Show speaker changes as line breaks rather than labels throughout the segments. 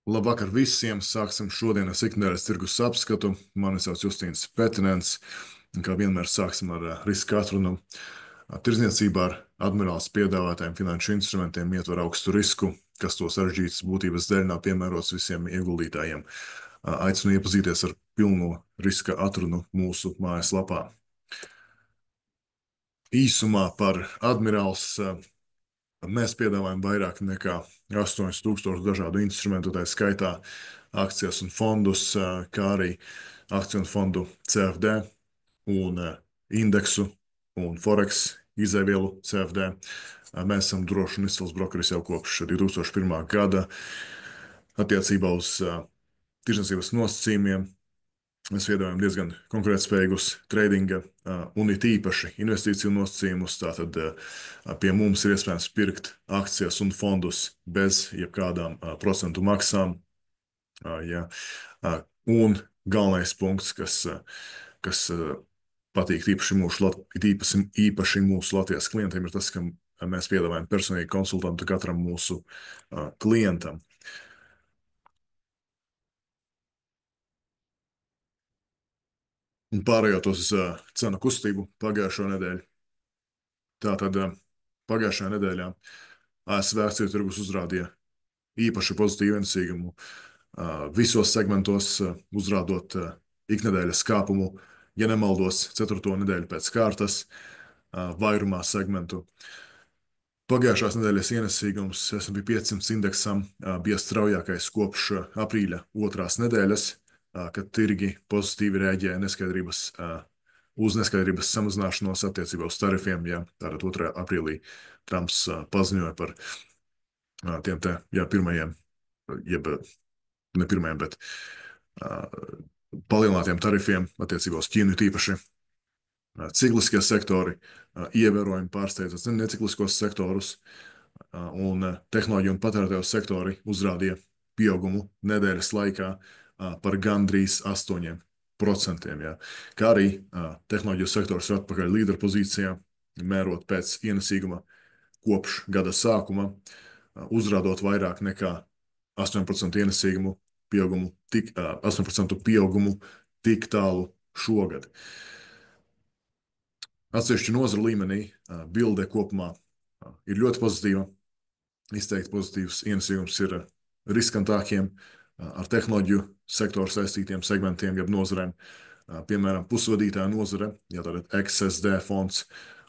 Labvakar visiem! Sāksim šodienas ikdienas tirgus apskatu. Mani sauc Justīns Petinens. Kā vienmēr sāksim ar riska atrunu. Tirdzniecībā ar Admirāls piedāvātajiem finanšu instrumentiem ietver augstu risku, kas to sarežģītas būtības dēļ nav piemērots visiem ieguldītājiem. Aicinu iepazīties ar pilno riska atrunu mūsu mājaslapā. Īsumā par Admirāls. Mēs piedāvājam vairāk nekā 8000 dažādu instrumentu, tā skaitā akcijas un fondus, kā arī akciju un fondu CFD un indeksu un Forex izēvielu CFD. Mēs esam droši un izcils brokeris jau kopš 2001. gada. Attiecībā uz tirdzniecības nosacījumiem mēs piedāvājam diezgan konkurētspējīgus tradinga un it īpaši investīciju nosacījumus. Tātad pie mums ir iespējams pirkt akcijas un fondus bez jebkādām procentu maksām. Ja. Un galvenais punkts, kas patīk īpaši mūsu Latvijas klientiem, ir tas, ka mēs piedāvājam personīgu konsultantu katram mūsu klientam. Un pārējot uz cenu kustību pagājušo nedēļu. Tātad pagājušajā nedēļā ASV akciju tirgus uzrādīja īpaši pozitīvu ienesīgumu visos segmentos, uzrādot iknedēļas kāpumu, ja nemaldos, 4. nedēļu pēc kārtas vairumā segmentu. Pagājušās nedēļas ienesīgums S&P 500 indeksam bija straujākais kopš aprīļa 2. nedēļas, kad tirgi pozitīvi reaģēja uz neskaidrības samazināšanos attiecībā uz tarifiem. Ja, tātad 2. aprīlī Trumps paziņoja par tiem te pirmajiem, jeb ne pirmajiem, bet palielinātiem tarifiem attiecībā uz Ķīnu tīpaši. Cikliskie sektori ievērojami pārsteidza necikliskos sektorus, un tehnoloģiju un patērētāju sektori uzrādīja pieaugumu nedēļas laikā par gandrīz 8%. Ja. Kā arī tehnoloģiju sektors ir atpakaļ līderpozīcijā, mērot pēc ienesīguma kopš gada sākuma, uzrādot vairāk nekā 8% ienesīgumu pieaugumu, 8% pieaugumu tik tālu šogad. Atsevišķu nozaru līmenī bilde kopumā ir ļoti pozitīva. Izteikti pozitīvs ienesīgums ir riskantākiem ar tehnoloģiju sektoru saistītiem segmentiem, jeb nozarēm. Piemēram, pusvadītāja nozare, ja tātad XSD fonds,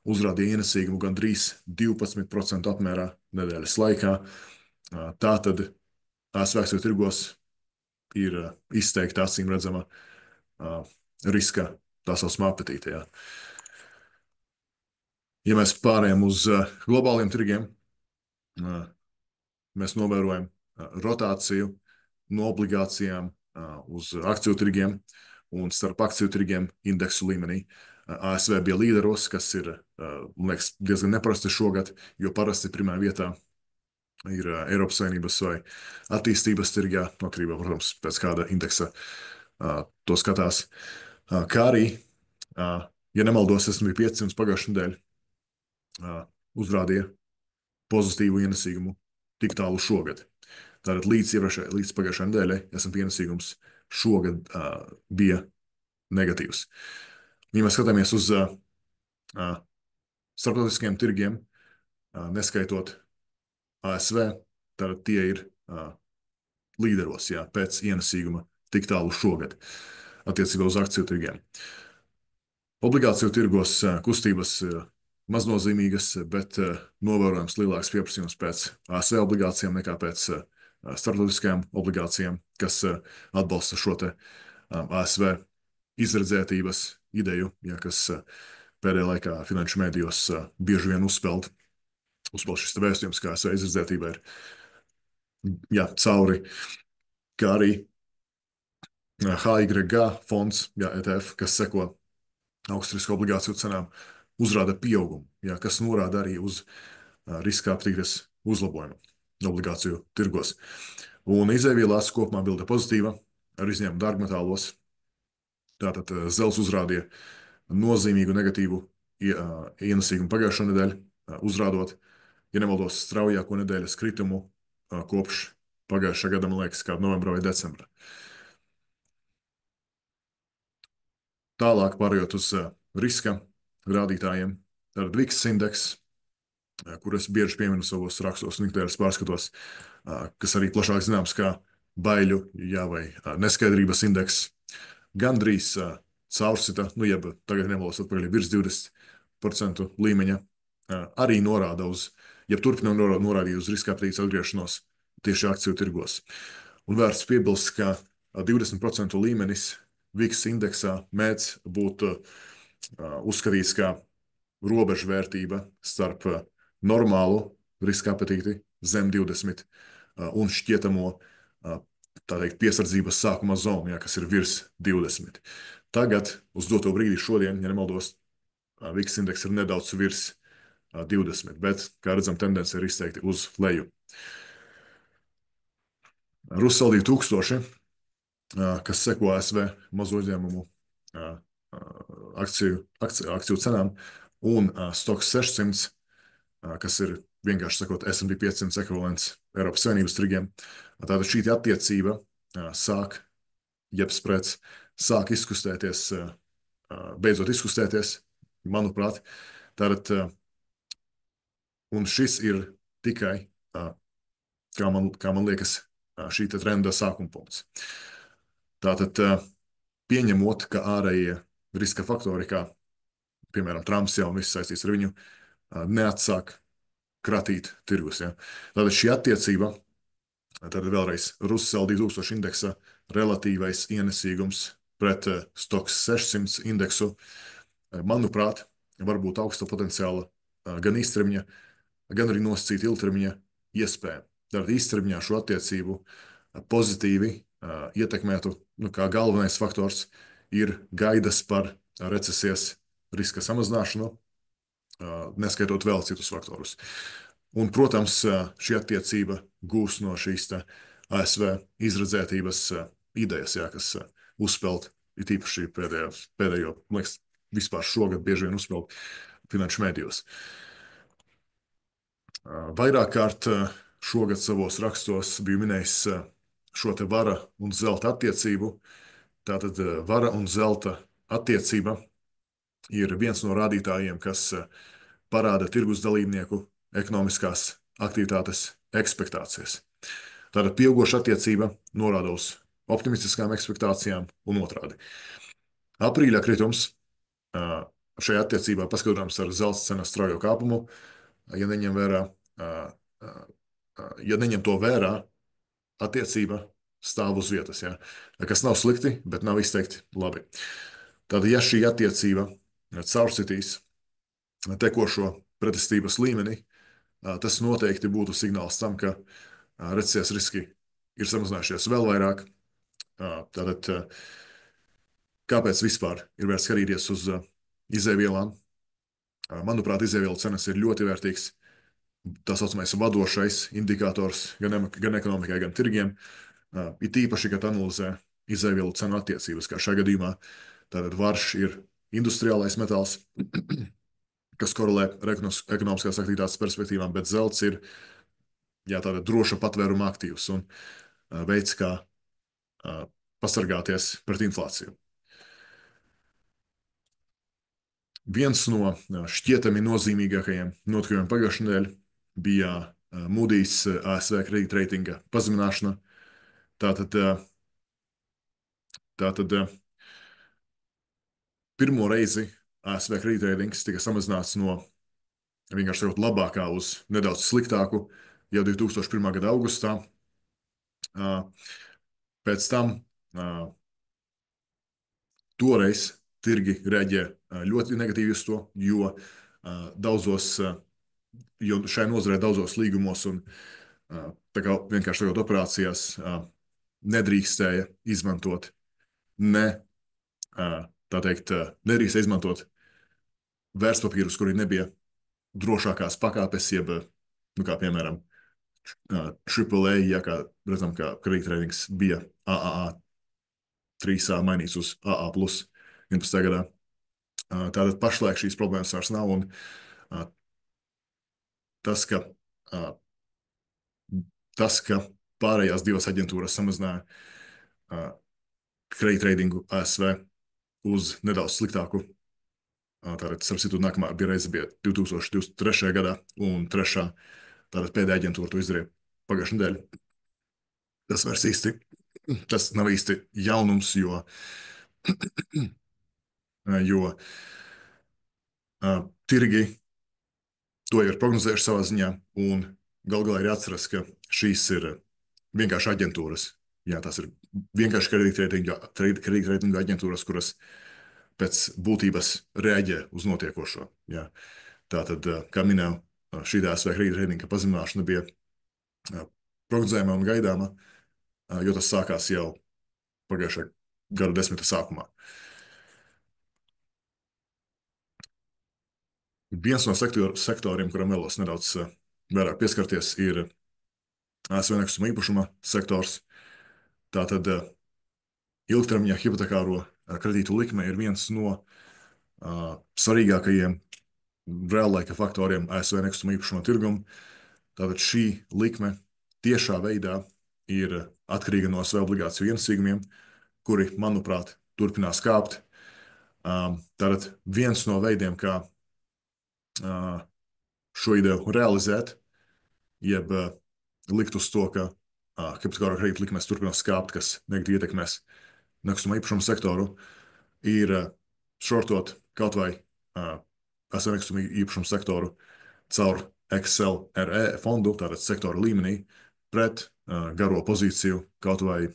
uzrādīja ienesīgumu gandrīz 12% apmērā nedēļas laikā. Tātad ASV akciju tirgos ir izteikti acīm redzama riska tā saucamā apetīte. Ja. Ja mēs pārējām uz globāliem tirgiem, mēs novērojam rotāciju no obligācijām uz akciju tirgiem un starp akciju tirgiem indeksu līmenī. ASV bija līderos, kas ir, man liekas, diezgan neparasti šogad, jo parasti pirmā vietā ir Eiropas Savienības vai attīstības tirgā, atkarībā, protams, pēc kāda indeksa to skatās. Kā arī, ja nemaldos, S&P 500 pagājušajā nedēļā uzrādīja pozitīvu ienesīgumu tik tālu šogad. Tātad līdz pagājušajai nedēļai S&P ienesīgums šogad bija negatīvs. Ja mēs skatāmies uz starptautiskiem tirgiem, neskaitot ASV, tad tie ir līderos pēc ienesīguma tik tālu šogad attiecībā uz akciju tirgiem. Obligāciju tirgos kustības maznozīmīgas, bet novērojams lielāks pieprasījums pēc ASV obligācijām nekā pēc starptautiskajām obligācijām, kas atbalsta šo te ASV izredzētības ideju, kas pēdējā laikā finanšu mēdījos bieži vien uzspēld šis vēstījums, ka ASV izredzētība ir cauri, kā arī HYG fonds, ETF, kas seko augstrisku obligāciju cenām, uzrāda pieaugumu, kas norāda arī uz riska apetītes uzlabojumu obligāciju tirgos. Un izēvielās kopumā bilde pozitīva, ar izņēmumu dārgmetālos. Tātad zelts uzrādīja nozīmīgu negatīvu ienesīgumu pagājušo nedēļu, uzrādot, ja nemaldos, straujāko nedēļas kritumu kopš pagājušā gada, man liekas, kā novembrā vai decembrā. Tālāk pārējot uz riska rādītājiem, tad VIX indeks, kur es bieži pieminu savos rakstos un ikdienas pārskatos, kas arī plašāk zināms kā baiļu vai neskaidrības indeks, gandrīz caursita, nu, jeb tagad nevalos atpakaļ virs 20% līmeņa, arī norāda uz, jeb turpina norādīt uz riska aptītes atgriešanos tieši akciju tirgos. Un vērts piebilst, ka 20% līmenis VIX indeksā mēdz būt uzskatīts kā robežvērtība starp normālu riska apetīti zem 20 un šķietamo tā teikt, piesardzības sākuma zonu, ja, kas ir virs 20. Tagad, uz doto brīdi šodien, ja nemaldos, VIX indeks ir nedaudz virs 20, bet, kā redzam, tendence ir izteikti uz leju. Russell 2000, kas seko ASV mazo uzņēmumu akciju cenām, un Stoxx 600, kas ir vienkārši sakot S&P 500 ekvivalents Eiropas Savienības tirgiem. Tātad šī attiecība sāk, jeb spreds, sāk izkustēties, beidzot izkustēties, manuprāt. Tātad, un šis ir tikai, kā man liekas, šī trenda sākuma punkts. Tātad, pieņemot, ka ārējie riska faktori, kā piemēram Trumps jau un viss saistīts ar viņu, neatsāk kratīt tirgus. Ja. Tātad šī attiecība, tad vēlreiz Russell 2000 indeksa relatīvais ienesīgums pret Stoxx 600 indeksu, manuprāt, var būt augsta potenciāla gan īstermiņa, gan arī nosacīta ilgtermiņa iespēja. Tātad īstermiņā šo attiecību pozitīvi ietekmētu, nu, kā galvenais faktors ir gaidas par recesijas riska samazināšanu, neskaitot vēl citus faktorus. Un, protams, šī attiecība gūs no šīs ASV izredzētības idejas, jā, kas uzspēlta, it īpaši pēdējo, man liekas, vispār šogad bieži vien uzspēlta finanšu mēdījos. Vairāk kārt šogad savos rakstos biju minējis šo te vara un zelta attiecību. Tātad vara un zelta attiecība ir viens no rādītājiem, kas parāda tirgus dalībnieku ekonomiskās aktivitātes ekspektācijas. Tātad pieaugoša attiecība norāda uz optimistiskām ekspektācijām un otrādi. Aprīļa kritums šajā attiecībā paskatāms ar zelta cenas straujo kāpumu, ja neņem to vērā, attiecība stāv uz vietas, ja? Kas nav slikti, bet nav izteikti labi. Tātad, ja šī attiecība caursitīs tekošo pretestības līmeni, tas noteikti būtu signāls tam, ka recesijas riski ir samazinājušies vēl vairāk. Tātad, kāpēc vispār ir vērts skatīties uz izēvielām? Manuprāt, izēvielu cenas ir ļoti vērtīgs, tā saucamais vadošais indikators gan ekonomikai, gan tirgiem. It īpaši, kad analizē izēvielu cenu attiecības, kā šajā gadījumā. Tātad varš ir industriālais metāls, kas korelē ar ekonomiskās aktivitātes perspektīvām, bet zelts ir tāda droša patvēruma aktīvs un veids, kā pasargāties pret inflāciju. Viens no šķietami nozīmīgākajiem notikumiem pagājušajā nedēļā bija Moody's ASV kredītreitinga pazemināšana. Tātad pirmo reizi ASV kredītreitings tika samazināts no vienkārši sakot labākā uz nedaudz sliktāku jau 2001. Gada augustā. Pēc tam toreiz tirgi reaģē ļoti negatīvi uz to, jo šai nozarē daudzos līgumos un tā kā vienkārši sakot operācijās nedrīkstēja izmantot nedrīkstēja izmantot vērtspapīrus, kuri nebija drošākās pakāpes, jeb, nu kā piemēram, AAA, ja kā redzam, ka kredītreitings bija AAA 3A mainīts uz AA plus 11. gadā. Tātad pašlaik šīs problēmas vairs nav, un tas, ka pārējās divas aģentūras samazināja kredītreitingu ASV uz nedaudz sliktāku. Tātad, starp citu, nākamā reize bija 2023. gadā, un trešā, tātad pēdējā aģentūra to izdarīja pagājušajā nedēļā. Tas vairs īsti, tas nav īsti jaunums, jo tirgi to ir prognozējuši savā ziņā, un gal galā ir jāatceras, ka šīs ir vienkārši aģentūras. Jā, tās ir vienkārši kredītreitinga aģentūras, kuras pēc būtības reaģē uz notiekošo. Jā. Tātad, kā minēju, šī ASV kredītreitinga pazemināšana bija prognozējama un gaidāma, jo tas sākās jau pagājušā gada desmita sākumā. Viens no sektoriem, kuram vēlos nedaudz vairāk pieskarties, ir ASV nekustamā īpašuma sektors. Tātad ilgtermiņā hipotekāro kredītu likme ir viens no svarīgākajiem reālaika faktoriem ASV nekustamā īpašuma tirgum. Tātad šī likme tiešā veidā ir atkarīga no ASV obligāciju ienesīgumiem, kuri, manuprāt, turpinās kāpt. Tātad viens no veidiem, kā šo ideju realizēt, jeb likt uz to, ka hipotekāro kredītu likmes turpinās kāpt, kas negatīvi ietekmēs nekustamā īpašuma sektoru, ir šortot kaut vai ASV nekustamā īpašuma sektoru caur XLRE fondu, tātad sektora līmenī, pret garo pozīciju kaut vai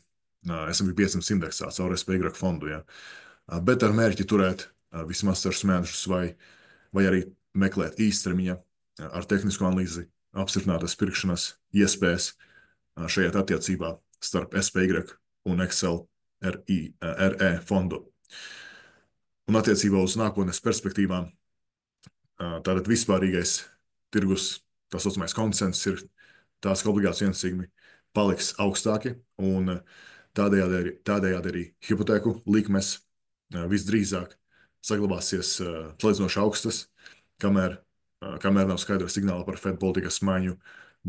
S&P 500 indeksā caur SPY fondu. Ja. Bet ar mērķi turēt vismaz 6 mēnešus vai arī meklēt īstermiņa ar tehnisku analīzi apstiprinātas pirkšanas iespējas šajā attiecībā starp SPY un XLRE fondu. Un attiecībā uz nākotnes perspektīvām, tātad vispārīgais tirgus, tā saucamais konsensus ir tās, ka obligāciju ienesīgumi paliks augstāki, un tādējādi arī hipotēku likmes visdrīzāk saglabāsies salīdzinoši augstas, kamēr nav skaidra signāla par Fed politikas maiņu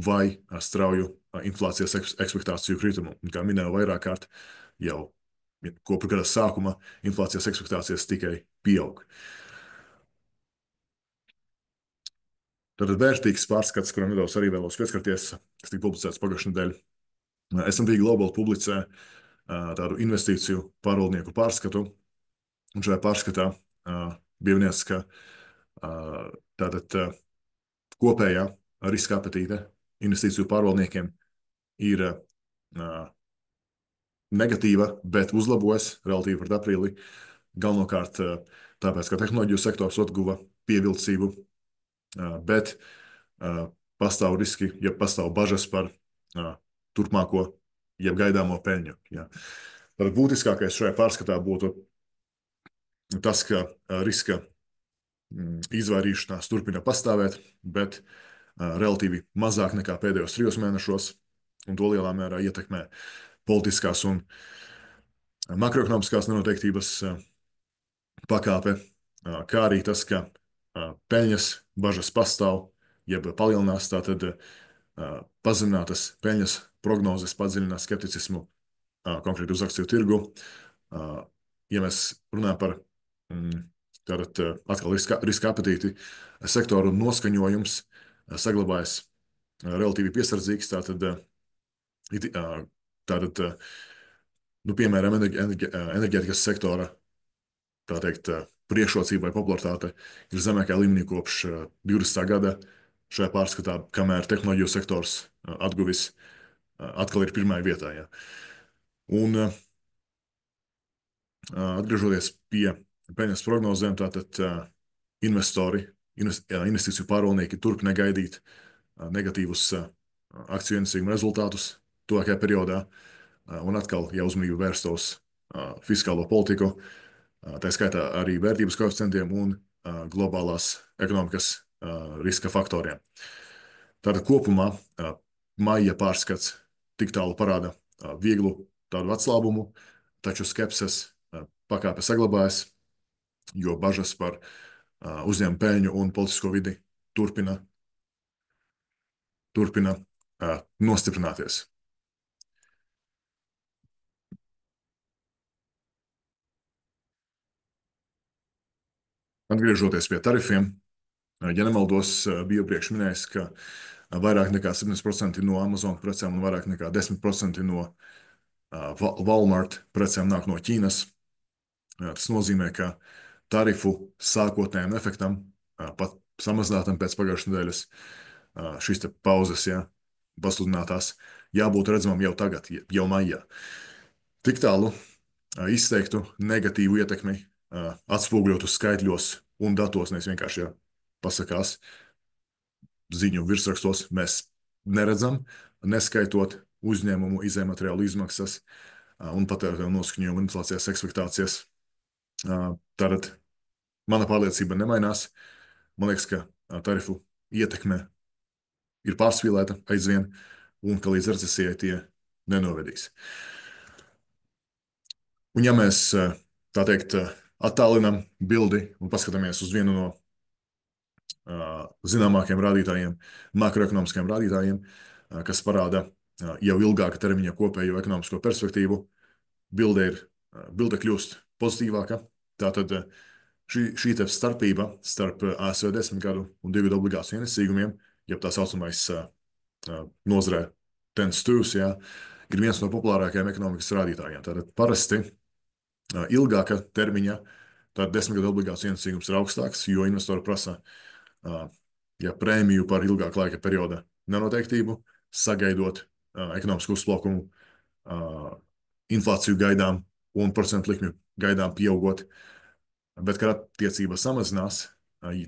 vai strauju inflācijas ekspektāciju kritumu. Un, kā minēju vairāk kārt, jau kopš gada sākuma inflācijas ekspektācijas tikai pieaug. Tātad vērtīgs pārskats, kuram nedaudz arī vēlos pieskarties, kas tika publicēts pagājušajā nedēļā. S&P Global publicē tādu investīciju pārvaldnieku pārskatu, un šajā pārskatā bija minēts, ka tātad kopējā riska apetīte investīciju pārvaldniekiem ir negatīva, bet uzlabojas relatīvi pret aprīli. Galvenokārt tāpēc, ka tehnoloģiju sektors atguva pievilcību, bet pastāv riski, ja pastāv bažas par turpmāko, jeb gaidāmo peļņu. Ja. Tad būtiskākais šajā pārskatā būtu tas, ka riska izvairīšanās turpina pastāvēt, bet relatīvi mazāk nekā pēdējos 3 mēnešos, un to lielā mērā ietekmē politiskās un makroekonomiskās nenoteiktības pakāpe, kā arī tas, ka peļņas bažas pastāv, jeb palielinās, tātad pazeminātas peļņas prognozes padziļinās skepticismu konkrēti uz akciju tirgu. Ja mēs runājam par tātad atkal riska apetīti, sektoru noskaņojums saglabājas relatīvi piesardzīgs, tātad piemēram, enerģētikas sektora, tā teikt, priekšrocība vai popularitāte ir zemākajā līmenī kopš 20. gada šajā pārskatā, kamēr tehnoloģiju sektors atguvis atkal ir pirmajā vietā. Ja. Un atgriežoties pie peļņas prognozēm, tātad investori, investīciju pārvaldnieki turpina gaidīt negatīvus akciju ienesīgumu rezultātus tuvākajā periodā, un atkal jau uzmanību vērst uz fiskālo politiku, tā skaitā arī vērtības koeficientiem un globālās ekonomikas riska faktoriem. Tātad kopumā maija pārskats tik tālu parāda vieglu tādu atslābumu, taču skepses pakāpe saglabājas, jo bažas par uzņēmumu peļņu un politisko vidi turpina nostiprināties. Atgriežoties pie tarifiem, ja nemaldos, biju iepriekš minējis, ka vairāk nekā 70% no Amazon precēm un vairāk nekā 10% no Walmart precēm nāk no Ķīnas. Tas nozīmē, ka tarifu sākotnējam efektam, pat samazinātam pēc pagājušās nedēļas šīs te pauzes, ja, pasludinātās, jābūt redzamam jau tagad, jau maijā. Tik tālu izteiktu negatīvu ietekmi atspoguļotu skaitļos un datos, nevis vienkārši ja, pasakās ziņu virsrakstos, mēs neredzam, neskaitot uzņēmumu izējumateriālu izmaksas un patērētāju noskaņojumu inflācijas ekspektācijas. Tātad mana pārliecība nemainās. Man liekas, ka tarifu ietekme ir pārspīlēta aizvien un ka līdz recesijai tie nenovedīs. Un ja mēs tā teikt attālinam bildi un paskatāmies uz vienu no zināmākiem rādītājiem, makroekonomiskajiem rādītājiem, kas parāda jau ilgāka termiņa kopējo ekonomisko perspektīvu, bilde kļūst pozitīvāka. Tātad šī starpība starp ASV 10 gadu un 2 gadu obligāciju ienesīgumiem, jeb tā saucamais nozarē tends twos, ja, ir viens no populārākajiem ekonomikas rādītājiem. Tātad parasti ilgāka termiņa, tātad 10 gadu obligāciju ienesīgums ir augstāks, jo investori prasa ja prēmiju par ilgāka laika perioda nenoteiktību, sagaidot ekonomisku uzplaukumu, inflāciju gaidām un procentu likmju gaidām pieaugot. Bet, kad attiecība samazinās,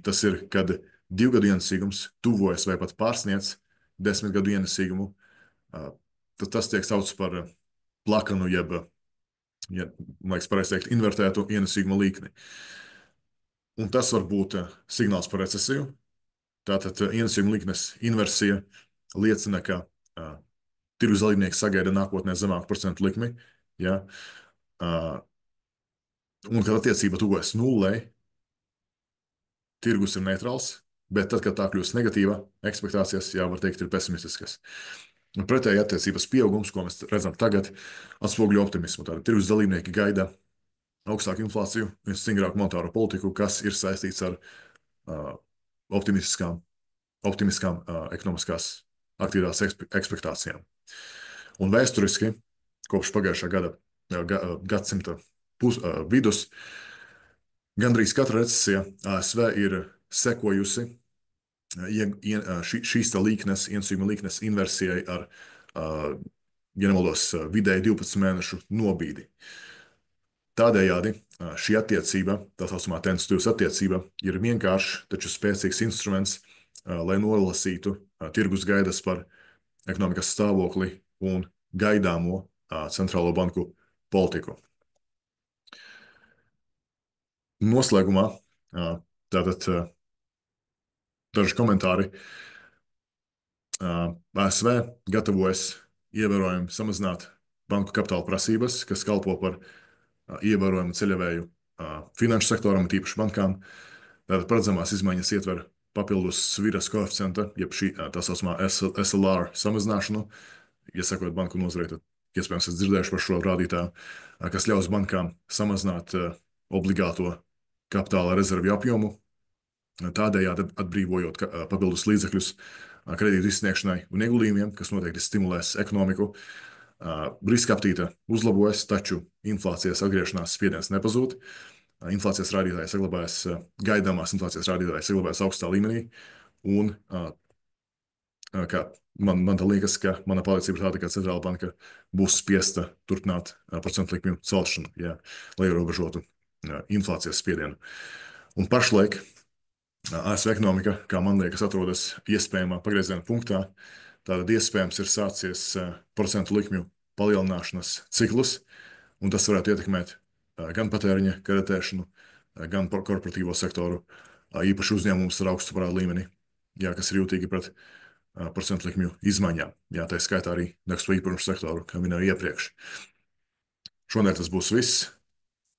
tas ir, kad 2 gadu ienesīgums tuvojas vai pat pārsniedz 10 gadu ienesīgumu, tad tas tiek saukts par plakanu, jeb, ja, man liekas, pareizi teikt, invertētu ienesīguma līkni. Un tas var būt signāls par recesiju. Tātad ienesīguma likmes inversija liecina, ka tirgus dalībnieki sagaida nākotnē zemāku procentu likmi, ja, un kad attiecība tuvojas nullei, tirgus ir neitrāls, bet tad, kad tā kļūst negatīva, ekspektācijas, jā, var teikt, ir pesimistiskas. Un pretēji attiecības pieaugums, ko mēs redzam tagad, atspoguļo optimismu. Tātad tirgus dalībnieki gaida augstāku inflāciju un stingrāku monetāro politiku, kas ir saistīts ar optimistiskām ekonomiskās aktīvās ekspektācijām. Un vēsturiski, kopš pagājušā gadsimta vidus, gandrīz katra recesija ASV ir sekojusi šīs līknes, ienesīguma līknes inversijai ar, ja nemaldos, vidēji 12 mēnešu nobīdi. Tādējādi šī attiecība, tā saucamā tends twos attiecība, ir vienkāršs, taču spēcīgs instruments, lai nolasītu tirgus gaidas par ekonomikas stāvokli un gaidāmo centrālo banku politiku. Noslēgumā tātad daži komentāri. ASV gatavojas ievērojami samazināt banku kapitāla prasības, kas kalpo par ievērojumu ceļavēju finanšu sektoram, tīpaši bankām. Tātad paredzamās izmaiņas ietver papildus sviras koeficienta, jeb šī tā saucamā SLR samazināšanu. Iesakot banku nozarei, tad iespējams esat dzirdējuši par šo rādītāju, kas ļaus bankām samazināt obligāto kapitāla rezervju apjomu, tādējādi atbrīvojot papildus līdzekļus kredītu izsniegšanai un ieguldījumiem, kas noteikti stimulēs ekonomiku. Riska aptīte uzlabojas, taču inflācijas atgriešanās spiediens nepazūd. Inflācijas rādītāji saglabājas, gaidāmās inflācijas rādītāji saglabājas augstā līmenī. Un kā man tā liekas, ka mana pārliecība ir tāda, ka centrāla banka būs spiesta turpināt procentu likmju celšanu, ja, lai ierobežotu inflācijas spiedienu. Un pašlaik ASV ekonomika, kā man liekas, atrodas iespējamā pagrieziena punktā. Tātad iespējams ir sācies procentu likmju palielināšanas ciklus, un tas varētu ietekmēt gan patēriņa kreditēšanu, gan korporatīvo sektoru, īpaši uzņēmumus ar augstu parādu līmeni, jā, kas ir jūtīgi pret procentu likmju izmaiņām. Jā, tā skaitā arī nekustamo īpašumu sektoru, kā minēju iepriekš. Šodien tas būs viss.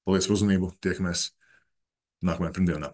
Paldies par uzmanību. Tiekamies nākamajā pirmdienā.